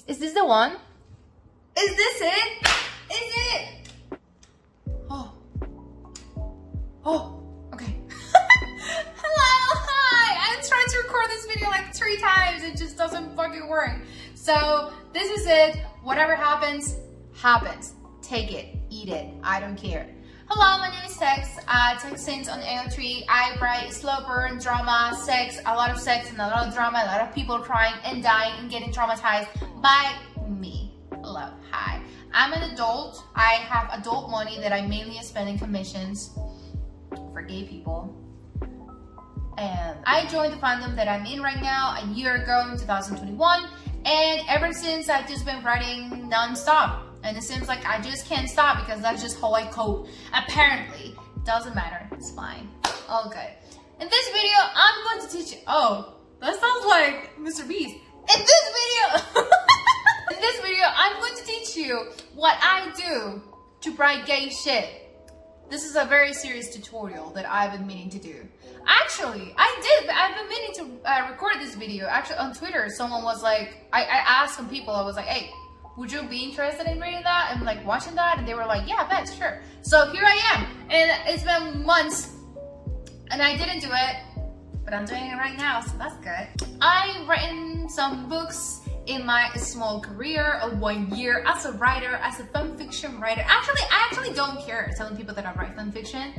Is this the one? Is this it? Is it? Oh, okay. Hello, hi. I'm trying to record this video like 3 times. It just doesn't fucking work. So this is it. Whatever happens, happens. Take it, eat it. I don't care. Hello, my name is Tex. Tex Sins on AO3. I write slow burn, drama, sex, a lot of sex and a lot of drama, a lot of people crying and dying and getting traumatized by me. Hello, hi. I'm an adult. I have adult money that I mainly spend in commissions for gay people. And I joined the fandom that I'm in right now a year ago in 2021. And ever since I've just been writing non-stop. And it seems like I just can't stop because that's just how I cope. Apparently. Doesn't matter. It's fine. Okay. In this video, I'm going to teach you. Oh, that sounds like Mr. Beast. In this video, I'm going to teach you what I do to write gay shit. This is a very serious tutorial that I've been meaning to do. Actually, I've been meaning to record this video. Actually, on Twitter, someone was like, I asked some people, I was like, hey, would you be interested in reading that and like watching that? And they were like, yeah, bet, sure. So here I am. And it's been months and I didn't do it, but I'm doing it right now, so that's good. I've written some books in my small career of 1 year as a writer, as a fanfiction writer. Actually, I actually don't care telling people that I write fanfiction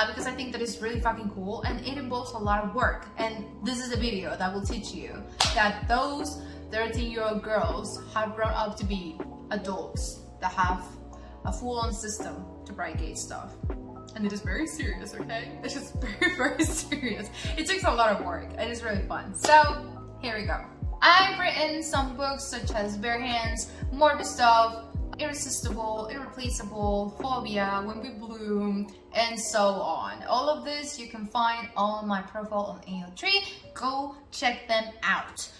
because I think that it's really fucking cool and it involves a lot of work. And this is a video that will teach you that those 13-year-old girls have grown up to be adults that have a full-on system to write gay stuff. And it is very serious, okay? It's just very, very serious. It takes a lot of work and it's really fun. So, here we go. I've written some books such as Bare Hands, Morbid Stuff, Irresistible, Irreplaceable, Phobia, When We Bloom, and so on. All of this you can find on my profile on AO3. Go check them out.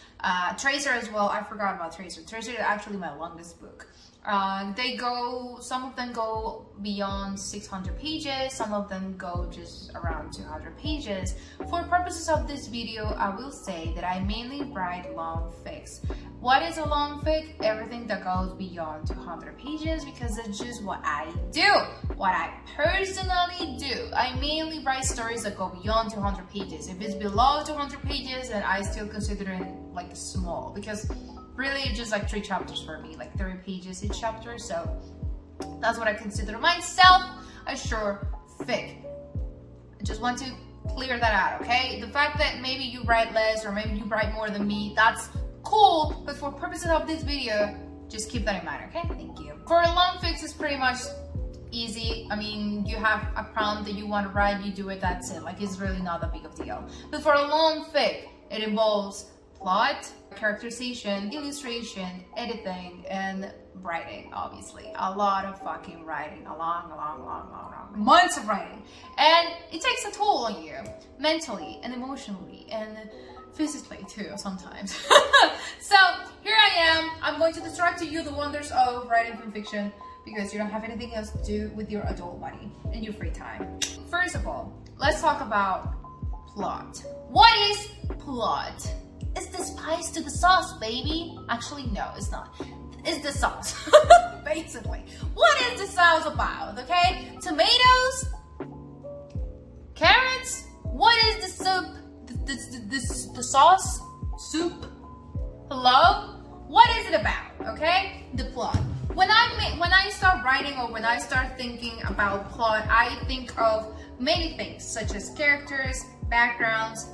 Tracer as well. I forgot about Tracer. Tracer is actually my longest book. Some of them go beyond 600 pages, some of them go just around 200 pages. For purposes of this video, I will say that I mainly write long fics. What is a long fic? Everything that goes beyond 200 pages because it's just what I do, what I personally do. I mainly write stories that go beyond 200 pages. If it's below 200 pages, then I still consider it like small because really it's just like 3 chapters for me, like 30 pages each chapter. So that's what I consider myself a short fic. I just want to clear that out, okay? The fact that maybe you write less or maybe you write more than me, that's cool, but for purposes of this video, just keep that in mind, okay? Thank you. For a long fics, it's pretty much easy. I mean, you have a prompt that you want to write, you do it, that's it. Like, it's really not that big of a deal. But for a long fic, it involves plot, characterization, illustration, editing, and writing, obviously. A lot of fucking writing. A long months of writing. And it takes a toll on you, mentally and emotionally and physically too, sometimes. So, here I am. I'm going to describe to you the wonders of writing fanfiction because you don't have anything else to do with your adult money and your free time. First of all, let's talk about plot. What is plot? It's the spice to the sauce, baby. Actually, no, it's not. It's the sauce, basically. What is the sauce about, okay? Tomatoes? Carrots? What is the soup? The sauce? Soup? Hello? What is it about, okay? The plot. When I start writing or when I start thinking about plot, I think of many things, such as characters, backgrounds,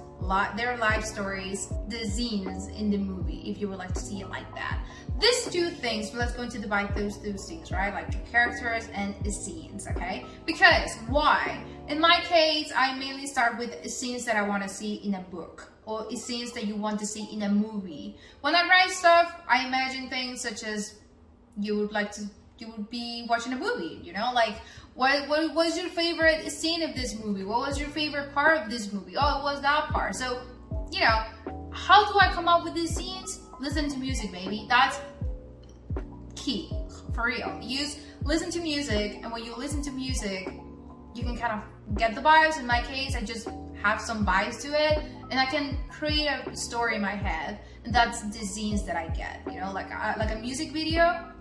their life stories, the scenes in the movie, if you would like to see it like that. These 2 things, let's go to divide those things, right? Like the characters and the scenes, okay? Because, why? In my case, I mainly start with scenes that I want to see in a book or scenes that you want to see in a movie. When I write stuff, I imagine things such as you would be watching a movie, you know? Like, what was your favorite scene of this movie? What was your favorite part of this movie? Oh, it was that part. So, you know, how do I come up with these scenes? Listen to music, baby. That's key, for real. Listen to music, and when you listen to music, you can kind of get the vibes. In my case, I just have some vibes to it, and I can create a story in my head, and that's the scenes that I get, you know, like a music video,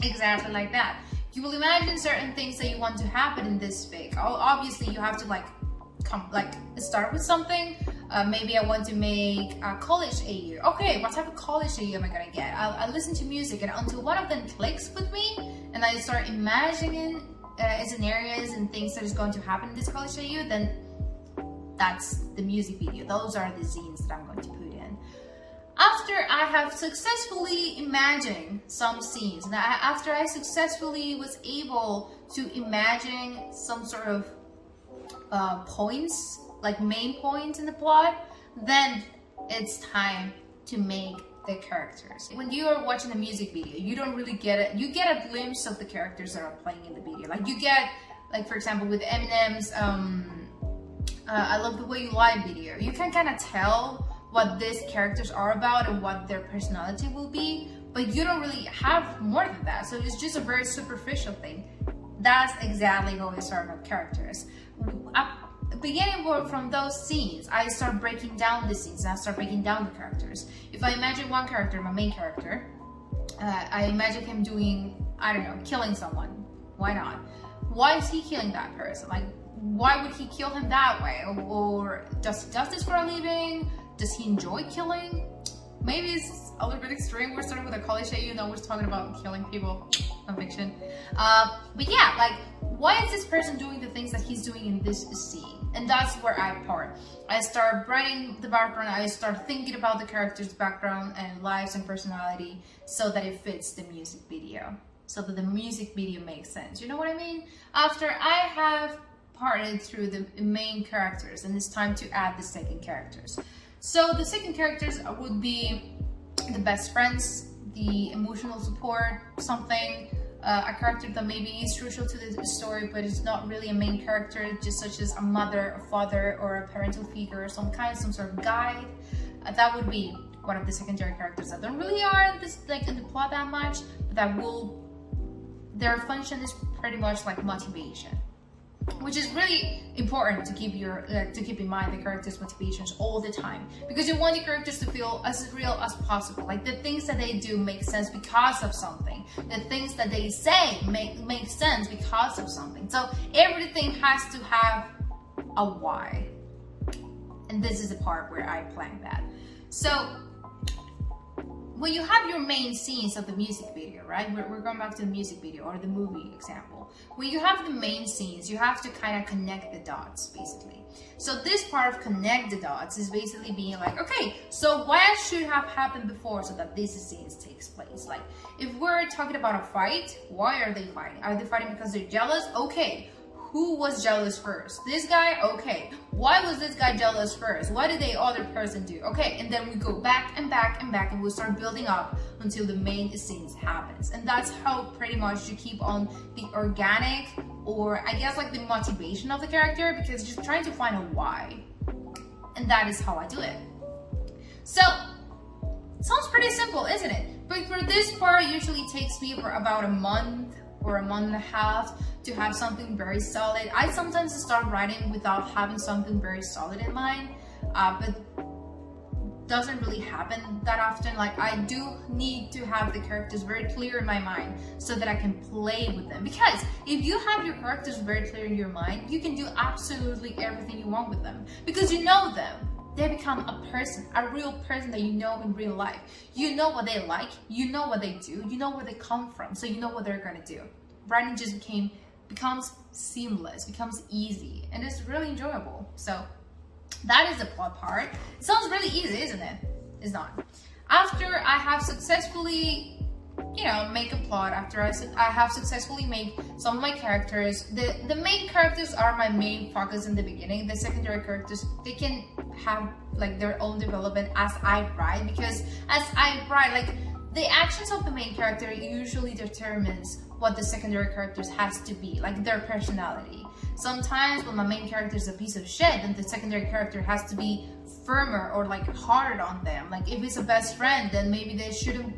exactly like that. You will imagine certain things that you want to happen in this fic. Obviously, you have to start with something. Maybe I want to make a college AU. Okay, what type of college AU am I gonna get? I'll listen to music, and until one of them clicks with me, and I start imagining scenarios and things that is going to happen in this college AU, then that's the music video. Those are the scenes that I'm going to put in. After I have successfully imagined some scenes, and after I successfully was able to imagine some sort of points, like main points in the plot, then it's time to make the characters. When you are watching a music video, you don't really get it. You get a glimpse of the characters that are playing in the video. Like you get, like for example, with Eminem's I Love the Way You Lie video, you can kind of tell what these characters are about and what their personality will be, but you don't really have more than that. So it's just a very superficial thing. That's exactly how we start our characters. Beginning from those scenes, I start breaking down the scenes, and I start breaking down the characters. If I imagine one character, my main character, I imagine him doing, I don't know, killing someone. Why not? Why is he killing that person? Like, why would he kill him that way? Or does he does this for a living? Does he enjoy killing? Maybe it's a little bit extreme. We're starting with a college AU, now we're talking about killing people. FANFICTION. But yeah, like, why is this person doing the things that he's doing in this scene? And that's where I part. I start writing the background, I start thinking about the character's background and lives and personality so that it fits the music video. So that the music video makes sense. You know what I mean? After I have parted through the main characters, and it's time to add the second characters. So the second characters would be the best friends, the emotional support, something, a character that maybe is crucial to the story, but it's not really a main character, just such as a mother, a father, or a parental figure, some sort of guide. That would be one of the secondary characters that don't really are in the plot that much, but that will, their function is pretty much like motivation. Which is really important to keep in mind the characters' motivations all the time, because you want the characters to feel as real as possible. Like the things that they do make sense because of something. The things that they say make sense because of something. So everything has to have a why. And this is the part where I plan that. So when you have your main scenes of the music video, right? We're going back to the music video or the movie example. When you have the main scenes, you have to kind of connect the dots, basically. So this part of connect the dots is basically being like, okay, so what should have happened before so that these scenes takes place? Like, if we're talking about a fight, why are they fighting? Are they fighting because they're jealous? Okay. Who was jealous first? This guy? Okay. Why was this guy jealous first? What did the other person do? Okay, and then we go back and back and back, and we'll start building up until the main scenes happens. And that's how pretty much you keep on the organic, or I guess like the motivation of the character, because you're trying to find a why. And that is how I do it. So, it sounds pretty simple, isn't it? But for this part, it usually takes me for about a month or a month and a half to have something very solid. I sometimes start writing without having something very solid in mind, but doesn't really happen that often. Like, I do need to have the characters very clear in my mind so that I can play with them, because if you have your characters very clear in your mind, you can do absolutely everything you want with them, because you know them. They become a person, a real person that you know in real life. You know what they like, you know what they do, you know where they come from, so you know what they're gonna do. Writing just becomes seamless, becomes easy, and it's really enjoyable. So that is the plot part. It sounds really easy, isn't it? It's not. After I have successfully, make a plot, after I have successfully made some of my characters, the main characters are my main focus in the beginning. The secondary characters, they can have like their own development as I write, because as I write, like, the actions of the main character usually determines what the secondary characters has to be, like their personality. Sometimes when my main character is a piece of shit, then the secondary character has to be firmer or like harder on them. Like if it's a best friend, then maybe they shouldn't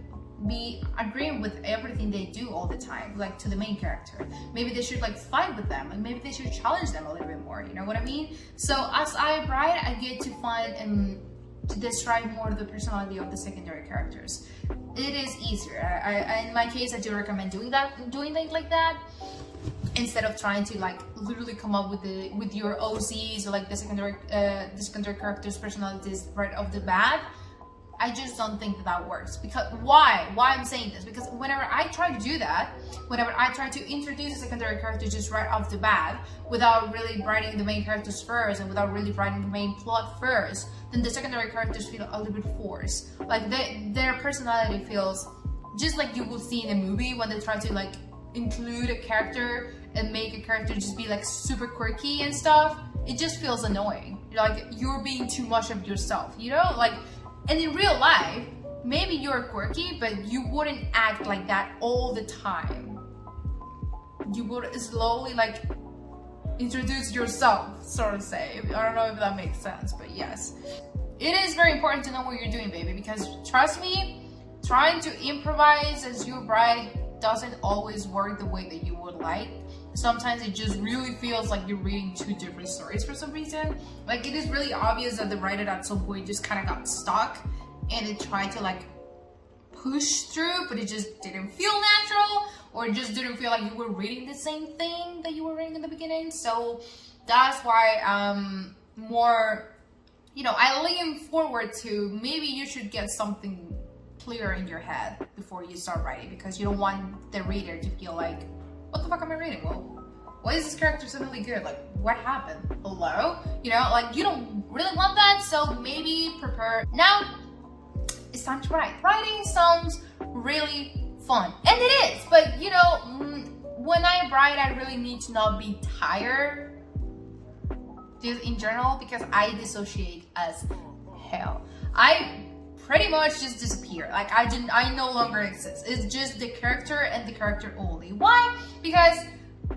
be agreeing with everything they do all the time, like to the main character. Maybe they should like fight with them, and maybe they should challenge them a little bit more, you know what I mean? So as I write, I get to find and to describe more the personality of the secondary characters. It is easier. In my case, I do recommend doing things like that, instead of trying to like literally come up with your OCs or like the secondary characters' personalities right off the bat. I just don't think that works. Because why I'm saying this, because whenever I try to do that, whenever I try to introduce a secondary character just right off the bat without really writing the main characters first and without really writing the main plot first, then the secondary characters feel a little bit forced. Like their personality feels just like you will see in a movie when they try to like include a character and make a character just be like super quirky and stuff. It just feels annoying. Like you're being too much of yourself, you know? Like, and in real life, maybe you're quirky, but you wouldn't act like that all the time. You would slowly like introduce yourself, sort of say. I don't know if that makes sense, but yes. It is very important to know what you're doing, baby, because trust me, trying to improvise as you write doesn't always work the way that you would like. Sometimes it just really feels like you're reading two different stories for some reason. Like it is really obvious that the writer at some point just kind of got stuck and it tried to like push through, but it just didn't feel natural, or it just didn't feel like you were reading the same thing that you were reading in the beginning. So that's why more, you know, I lean forward to maybe you should get something clear in your head before you start writing, because you don't want the reader to feel like, what the fuck am I reading? Well, why is this character suddenly good? Like, what happened? Hello? You know, like, you don't really want that, so maybe prepare. Now, it's time to write. Writing sounds really fun, and it is, but, you know, when I write, I really need to not be tired, just in general, because I dissociate as hell. I pretty much just disappear. Like I no longer exist. It's just the character and the character only. Why? Because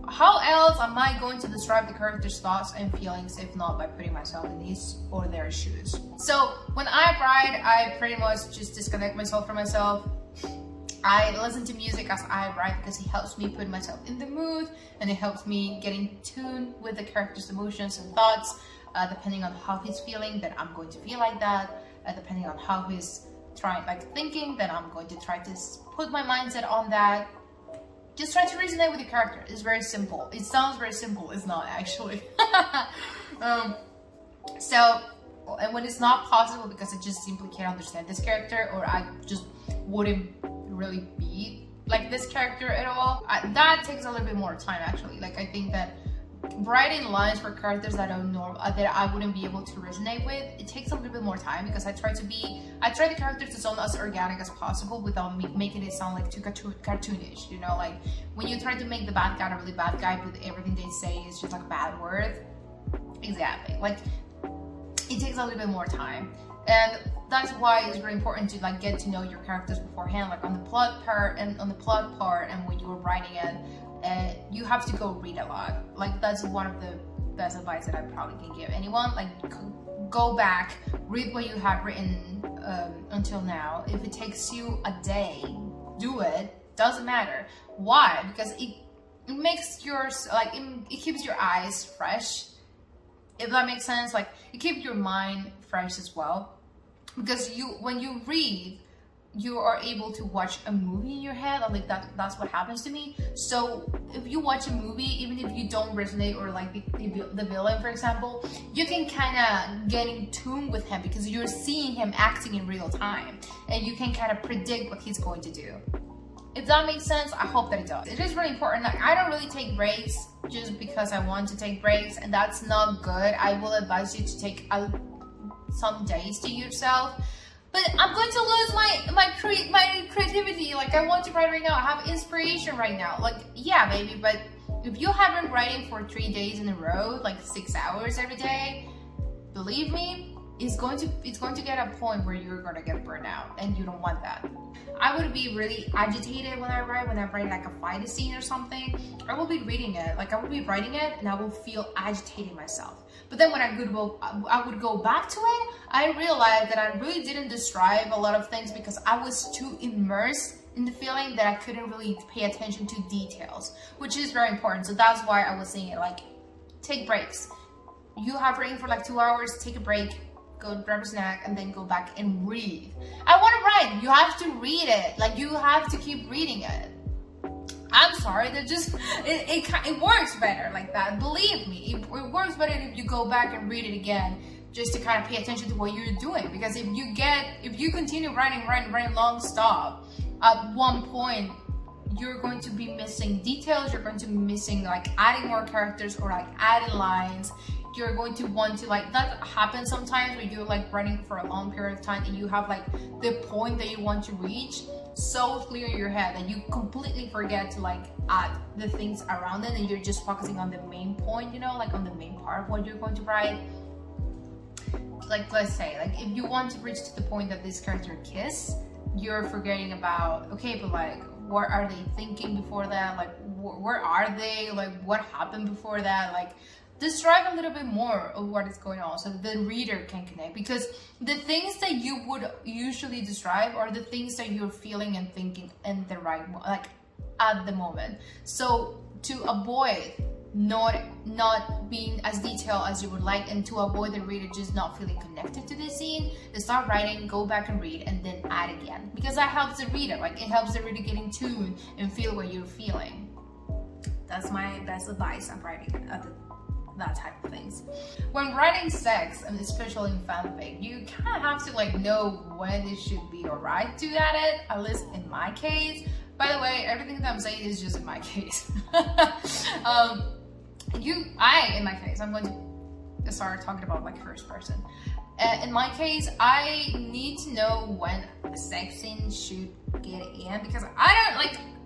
how else am I going to describe the character's thoughts and feelings if not by putting myself in his or their shoes? So when I write, I pretty much just disconnect myself from myself. I listen to music as I write because it helps me put myself in the mood, and it helps me get in tune with the character's emotions and thoughts. Depending on how he's feeling, then I'm going to feel like that. Depending on how he's thinking, then I'm going to try to put my mindset on that. Just try to resonate with the character. It's very simple. It sounds very simple. It's not actually. And when it's not possible because I just simply can't understand this character, or I just wouldn't really be like this character at all, that takes a little bit more time actually. Like I think that writing lines for characters that I wouldn't be able to resonate with, it takes a little bit more time, because I try the characters to sound as organic as possible without making it sound like too cartoonish, you know, like when you try to make the bad guy a really bad guy, but everything they say is just like a bad word. Exactly. Like it takes a little bit more time, and that's why it's very important to like get to know your characters beforehand, like on the plot part and when you were writing it. You have to go read a lot. Like that's one of the best advice that I probably can give anyone. Like go back, read what you have written until now. If it takes you a day, do it. Doesn't matter. Why? Because it makes it keeps your eyes fresh. If that makes sense, like it keeps your mind fresh as well. Because when you read, you are able to watch a movie in your head. Like that's what happens to me. So if you watch a movie, even if you don't resonate or like the villain, for example, you can kind of get in tune with him because you're seeing him acting in real time, and you can kind of predict what he's going to do. If that makes sense, I hope that it does. It is really important. Like I don't really take breaks just because I want to take breaks, and that's not good. I will advise you to take some days to yourself. But I'm going to lose my creativity. Like I want to write right now. I have inspiration right now. Like yeah, baby. But if you have been writing for 3 days in a row, like 6 hours every day, believe me, it's going to get a point where you're going to get burned out, and you don't want that. I would be really agitated when I write like a fight scene or something. I will be reading it, like I will be writing it, and I will feel agitated myself. But then when I would go back to it, I realized that I really didn't describe a lot of things because I was too immersed in the feeling that I couldn't really pay attention to details, which is very important. So that's why I was saying it, like, take breaks. You have written for like 2 hours, take a break, go grab a snack, and then go back and read. I want to write. You have to read it. Like, you have to keep reading it. I'm sorry, that just it works better like that. Believe me, it works better if you go back and read it again, just to kind of pay attention to what you're doing. Because if you continue writing long stop, at one point you're going to be missing details. You're going to be missing like adding more characters or like adding lines. You're going to want to, like, that happens sometimes when you're like writing for a long period of time and you have like the point that you want to reach so clear in your head that you completely forget to like add the things around it, and you're just focusing on the main point, you know, like on the main part of what you're going to write. Like, let's say, like, if you want to reach to the point that this character kiss, you're forgetting about, okay, but like, what are they thinking before that? Like, where are they? Like, what happened before that? Like, describe a little bit more of what is going on so the reader can connect, because the things that you would usually describe are the things that you're feeling and thinking in the right, like, at the moment. So to avoid not being as detailed as you would like, and to avoid the reader just not feeling connected to the scene, they start writing, go back and read, and then add again, because that helps the reader. Like, it helps the reader get in tune and feel what you're feeling. That's my best advice on writing that type of things. When writing sex, and especially in fanfic, you kind of have to like know when it should be alright to add it, at least in my case. By the way, everything that I'm saying is just in my case. In my case, I'm going to start talking about like first person. In my case, I need to know when the sex scene should get in, because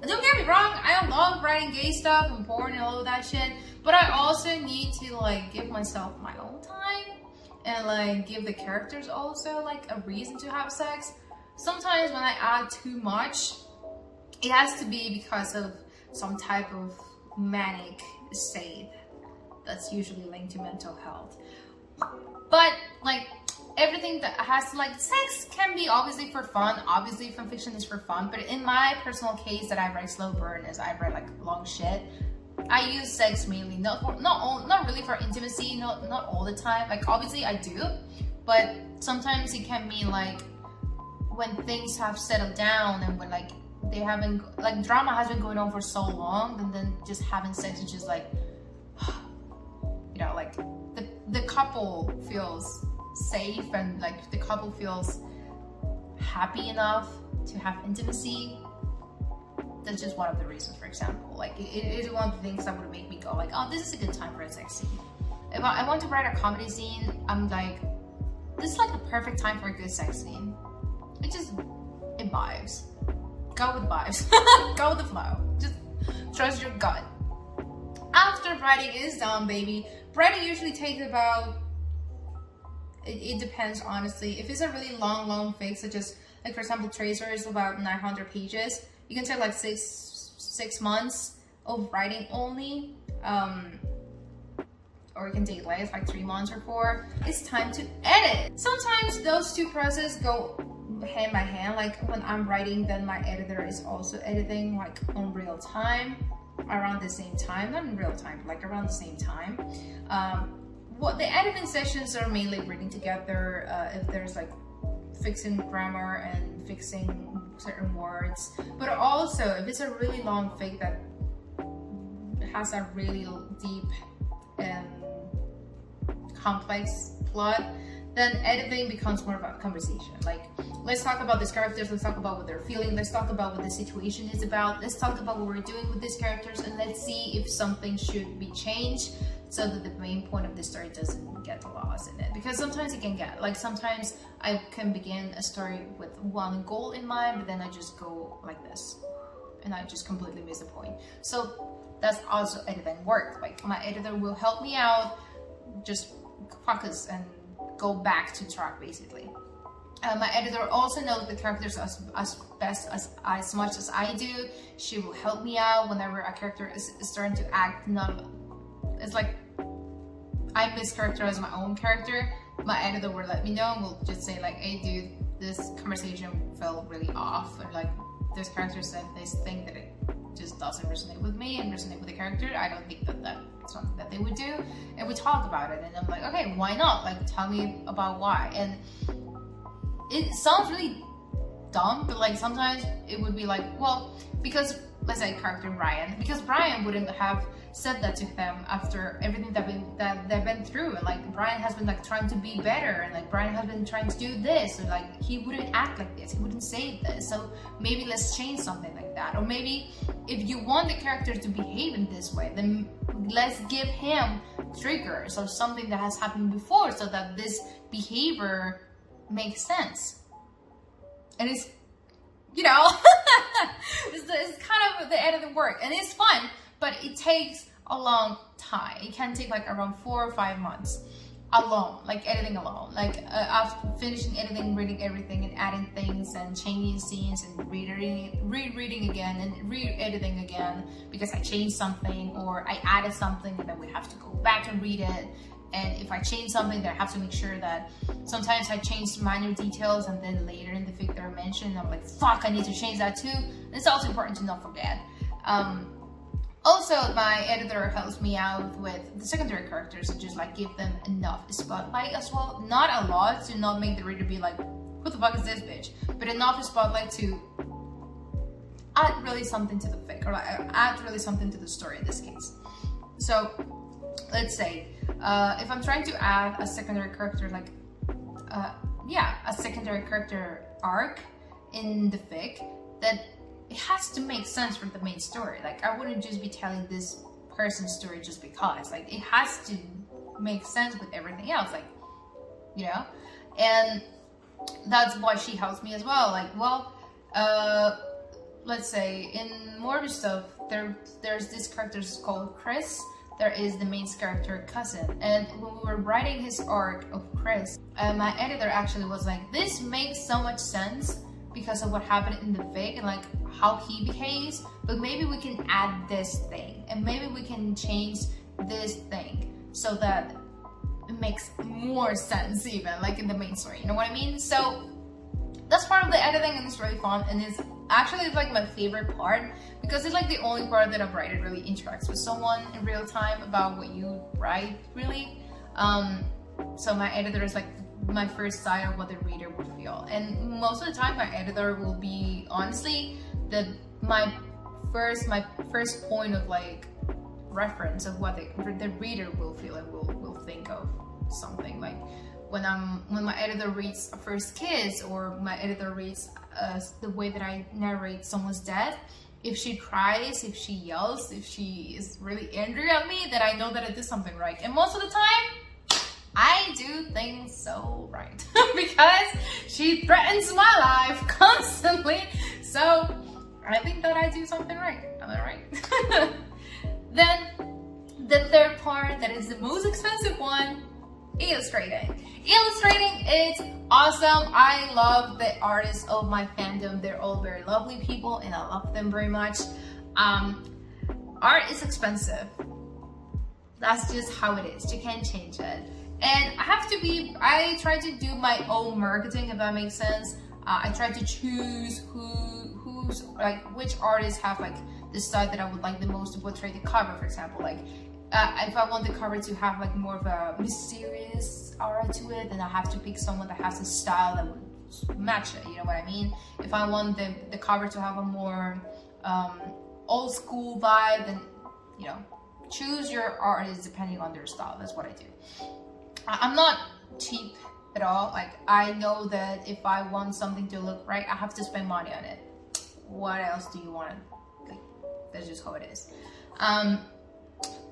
don't get me wrong, I love writing gay stuff and porn and all of that shit, but I also need to like give myself my own time and like give the characters also like a reason to have sex. Sometimes when I add too much, it has to be because of some type of manic state that's usually linked to mental health. But like, everything that has to, like, sex can be obviously for fun. Obviously fanfiction is for fun, but in my personal case that I write slow burn, as I write like long shit, I use sex mainly not really for intimacy, not all the time. Like, obviously I do, but sometimes it can mean like when things have settled down and when like they haven't, like, drama has been going on for so long, and then just having sex is just like, you know, like the couple feels safe and like the couple feels happy enough to have intimacy. That's just one of the reasons. For example, like, it is one of the things that would make me go like, oh, this is a good time for a sex scene. If I want to write a comedy scene, I'm like, this is like the perfect time for a good sex scene. It vibes. Go with vibes. Go with the flow. Just trust your gut. After writing is done, baby, writing usually takes about, it depends, honestly. If it's a really long fic, such as, like, for example, Tracer is about 900 pages, you can take like six months of writing only, or you can take less, like 3 months or 4. It's time to edit. Sometimes those two processes go hand by hand. Like, when I'm writing, then my editor is also editing, like, on real time, around the same time. Not in real time, but like around the same time. What the editing sessions are mainly reading together, if there's like fixing grammar and fixing certain words, but also if it's a really long fic that has a really deep and complex plot, then editing becomes more about conversation. Like, let's talk about these characters, let's talk about what they're feeling, let's talk about what the situation is about, let's talk about what we're doing with these characters, and let's see if something should be changed so that the main point of the story doesn't get lost in it. Because sometimes it can get, like, sometimes I can begin a story with one goal in mind, but then I just go like this and I just completely miss the point. So that's also editing work. Like, my editor will help me out, just focus and go back to track basically. My editor also knows the characters as much as I do. She will help me out whenever a character is starting to act it's like I mischaracterize my own character. My editor will let me know and will just say like, hey dude, this conversation felt really off, or like this character said this thing that it just doesn't resonate with me and resonate with the character. I don't think that that's something that they would do, and we talk about it, and I'm like, okay, why not? Like, tell me about why. And it sounds really dumb, but like sometimes it would be like, well, because let's say character Brian, because Brian wouldn't have said that to them after everything that they've been through, and like Brian has been like trying to be better, and like Brian has been trying to do this, and like he wouldn't act like this, he wouldn't say this, so maybe let's change something like that. Or maybe if you want the character to behave in this way, then let's give him triggers or something that has happened before so that this behavior makes sense. And it's, you know, it's kind of the editing work, and it's fun, but it takes a long time. It can take like around 4 or 5 months alone, like editing alone, like after finishing editing, reading everything and adding things and changing scenes and rereading again and re-editing again because I changed something or I added something, and then we have to go back and read it. And if I change something, then I have to make sure that sometimes I change minor details, and then later in the fic that I mentioned, I'm like, fuck, I need to change that too. And it's also important to not forget. Also, my editor helps me out with the secondary characters and just like give them enough spotlight as well. Not a lot to not make the reader be like, who the fuck is this bitch? But enough spotlight to add really something to the fic, or like add really something to the story in this case. So let's say if I'm trying to add a secondary character, like a secondary character arc in the fic, then it has to make sense for the main story. Like, I wouldn't just be telling this person's story just because. Like, it has to make sense with everything else, like, you know? And that's why she helps me as well. Like, well, let's say in more stuff, there's this character called Chris. There is the main character cousin, and when we were writing his arc of Chris, my editor actually was like, this makes so much sense because of what happened in the fic and like how he behaves, but maybe we can add this thing, and maybe we can change this thing so that it makes more sense even like in the main story, you know what I mean? So that's part of the editing, and it's really fun, and it's actually like my favorite part because it's like the only part that a writer really interacts with someone in real time about what you write, really. So my editor is like my first sight of what the reader would feel, and most of the time my editor will be honestly my first point of like reference of what the reader will feel and will think of something. Like when my editor reads a first kiss, or my editor reads the way that I narrate someone's death, if she cries, if she yells, if she is really angry at me, then I know that I did something right. And most of the time I do things so right because she threatens my life constantly, so I think that I do something right. Am I right? Then the third part, that is the most expensive one, illustrating. Illustrating is awesome. I love the artists of my fandom. They're all very lovely people and I love them very much. Art is expensive. That's just how it is. You can't change it. And I try to do my own marketing, if that makes sense. I try to choose who's like, which artists have like the style that I would like the most to portray the cover, for example. Like if I want the cover to have like more of a mysterious aura to it, then I have to pick someone that has a style that would match it, you know what I mean? If I want the cover to have a more old school vibe, then, you know, choose your artist depending on their style. That's what I do. I'm not cheap at all. Like, I know that if I want something to look right, I have to spend money on it. What else do you want? Like, that's just how it is.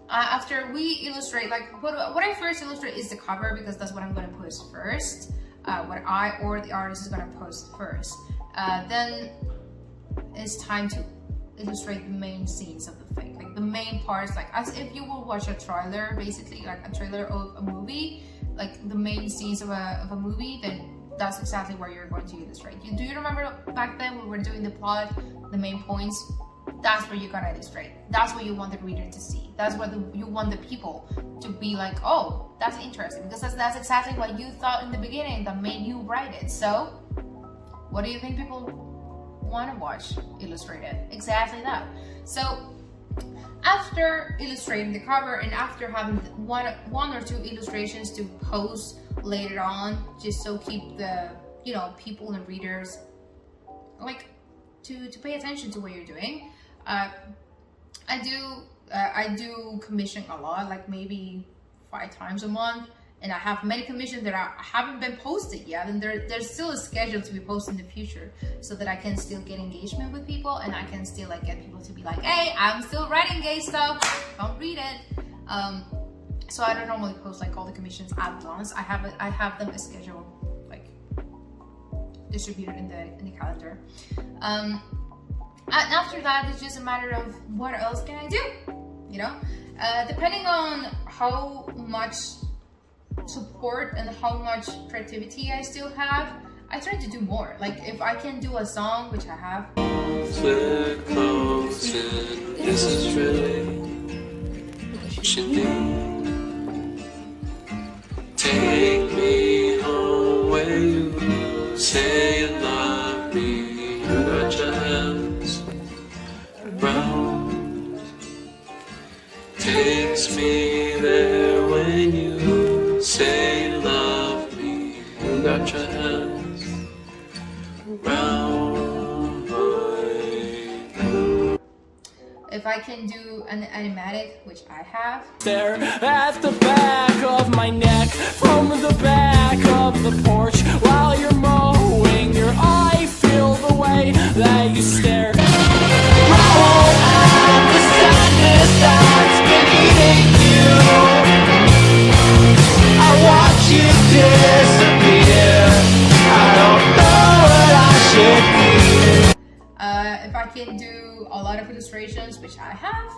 After we illustrate, like what I first illustrate is the cover, because that's what I'm going to post first. What I or the artist is going to post first. Then it's time to illustrate the main scenes of the thing, like the main parts, like as if you will watch a trailer, basically like a trailer of a movie. like the main scenes of a movie, then that's exactly where you're going to illustrate. Do you remember back then when we were doing the plot, the main points? That's where you're gonna illustrate. That's what you want the reader to see. That's what you want the people to be like, oh, that's interesting, because that's exactly what you thought in the beginning that made you write it. So what do you think people want to watch illustrated? Exactly that. So after illustrating the cover and after having one or two illustrations to post later on, just so keep the, you know, people and readers like to pay attention to what you're doing, I do commission a lot, like maybe 5 times a month, and I have many commissions that haven't been posted yet, and there's still a schedule to be posted in the future, so that I can still get engagement with people, and I can still like get people to be like, hey, I'm still writing gay stuff, come read it. So I don't normally post like all the commissions at once. I have them scheduled, like distributed in the calendar. And after that, it's just a matter of what else can I do, you know? Depending on how much support and how much creativity I still have, I try to do more. Like if I can do a song, which I have. Clear close and this is really what you should do. Take me home where you say you love me. You got your hands around. Takes me there when you say you love me. You got your hands around mine. If I can do an animatic, which I have. There at the back of my neck, from the back of the porch, while you're mowing your eye, feel the way that you stare. Roll out the sadness that's been eating you. I watch you disappear. I don't know what I should do. If I can do a lot of illustrations, which I have,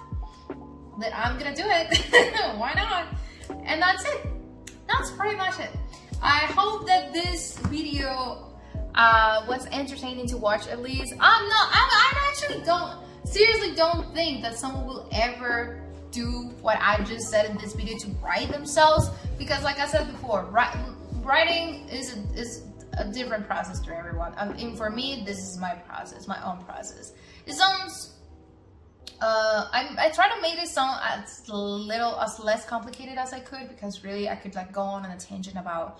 then I'm gonna do it. Why not? And that's it. That's pretty much it. I hope that this video was entertaining to watch at least. I actually seriously don't think that someone will ever do what I just said in this video to write themselves, because like I said before, writing is a different process to everyone. And for me, this is my process, my own process. It sounds I try to make it sound as less complicated as I could, because really I could like go on a tangent about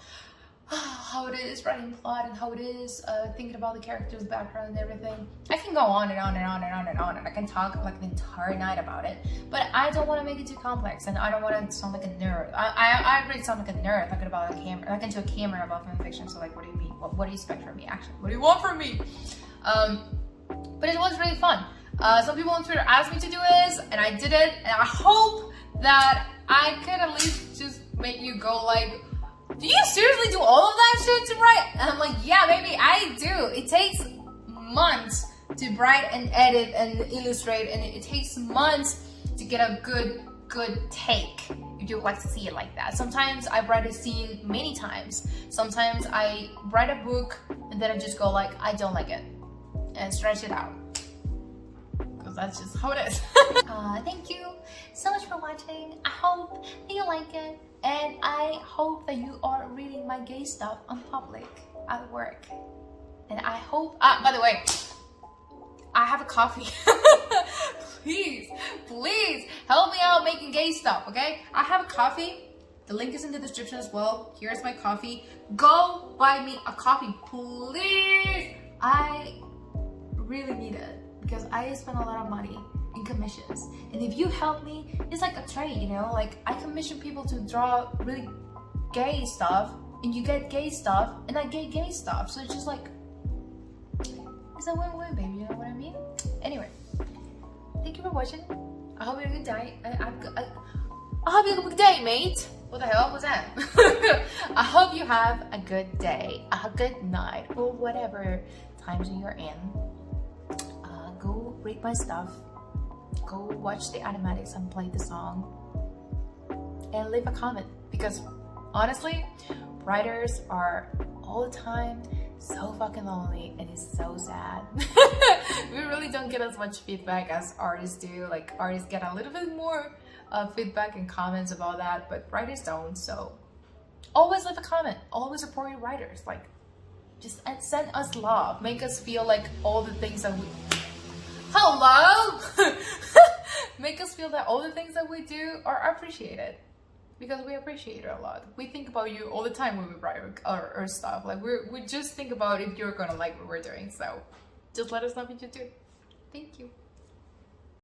how it is writing plot and how it is thinking about the character's background and everything. I can go on and on and on and on and on, and I can talk like the entire night about it, but I don't want to make it too complex, and I don't want to sound like a nerd. I really sound like a nerd talking about a camera, like into a camera about fanfiction. So like, what do you mean? What do you expect from me? Actually, what do you want from me? But it was really fun. Some people on Twitter asked me to do this, and I did it, and I hope that I could at least just make you go like, do you seriously do all of that shit to write? And I'm like, yeah, baby, I do. It takes months to write and edit and illustrate, and it takes months to get a good take, if you like to see it like that. Sometimes I write a scene many times. Sometimes I write a book and then I just go like, I don't like it, and stretch it out. Because that's just how it is. Thank you so much for watching. I hope that you like it, and I hope that you are reading my gay stuff on public at work. And I hope, by the way, I have a coffee. Please help me out making gay stuff, okay? I have a coffee. The link is in the description as well. Here's my coffee. Go buy me a coffee, please. I really need it, because I spend a lot of money in commissions, and if you help me, it's like a trade, you know? Like, I commission people to draw really gay stuff, and you get gay stuff, and I get gay stuff, so it's just like, it's a win-win, baby, you know what I mean? Anyway, thank you for watching. I hope you have a good day. I hope you have a good day, mate. What the hell was that? I hope you have a good day, a good night, or whatever time zone you're in. Go read my stuff, go watch the animatics and play the song, and leave a comment, because Honestly, writers are all the time so fucking lonely, and it's so sad. We really don't get as much feedback as artists do. Like, artists get a little bit more feedback and comments about that, but writers don't. So always leave a comment, always support your writers. Like, just send us love, make us feel like all the things that we make us feel that all the things that we do are appreciated, because we appreciate it a lot. We think about you all the time when we write our stuff. Like, we just think about if you're gonna like what we're doing. So just let us know what you do. Thank you.